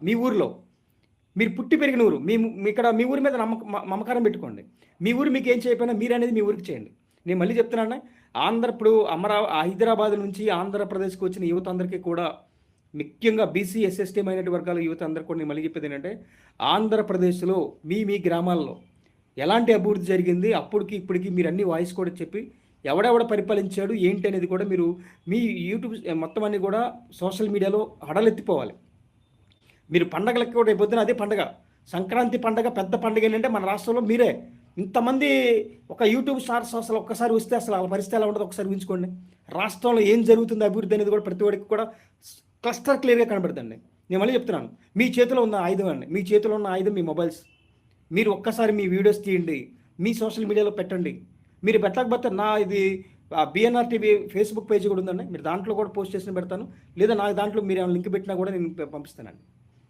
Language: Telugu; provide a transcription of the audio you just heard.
మీ ఊరిలో మీరు పుట్టి పెరిగిన ఊరు ఇక్కడ మీ ఊరి మీద మమకారం పెట్టుకోండి. మీ ఊరు మీకు ఏం చేయకపోయినా మీరు అనేది మీ ఊరికి చేయండి. నేను మళ్ళీ చెప్తున్నాను, ఇప్పుడు హైదరాబాద్ నుంచి ఆంధ్రప్రదేశ్కి వచ్చిన యువత అందరికీ కూడా, ముఖ్యంగా బీసీ ఎస్ఎస్టీ మైనారిటీ వర్గాల యువత అందరికీ కూడా నేను మళ్ళీ చెప్పేది ఏంటంటే, ఆంధ్రప్రదేశ్లో మీ గ్రామాల్లో ఎలాంటి అభివృద్ధి జరిగింది, అప్పటికి ఇప్పటికి మీరు అన్ని వాయిస్ కూడా చెప్పి ఎవడెవడ పరిపాలించాడు ఏంటి అనేది కూడా మీరు మీ యూట్యూబ్ మొత్తం అన్ని కూడా సోషల్ మీడియాలో హడలెత్తిపోవాలి. మీరు పండగలకి కూడా పొద్దున అదే పండగ, సంక్రాంతి పండగ పెద్ద పండుగ ఏంటంటే మన రాష్ట్రంలో మీరే. ఇంతమంది ఒక యూట్యూబ్ స్టార్స్ అసలు ఒక్కసారి వస్తే అసలు వాళ్ళ పరిస్థితి ఎలా ఉండదు ఒకసారి ఊహించుకోండి. రాష్ట్రంలో ఏం జరుగుతుంది అభివృద్ధి అనేది కూడా ప్రతి ఒక్కరికి కూడా క్లియర్గా కనబడుతుంది. నేను మళ్ళీ చెప్తున్నాను, మీ చేతిలో ఉన్న ఆయుధం అండి, మీ చేతిలో ఉన్న ఆయుధం మీ మొబైల్స్. మీరు ఒక్కసారి మీ వీడియోస్ తీయండి, మీ సోషల్ మీడియాలో పెట్టండి. మీరు పెట్టకపోతే ఇది బిఎన్ఆర్ టీవీ ఫేస్బుక్ పేజ్ కూడా ఉందండి, మీరు దాంట్లో కూడా పోస్ట్ చేసి పెడతాను, లేదా నాకు దాంట్లో మీరు లింక్ పెట్టినా కూడా నేను పంపిస్తానండి.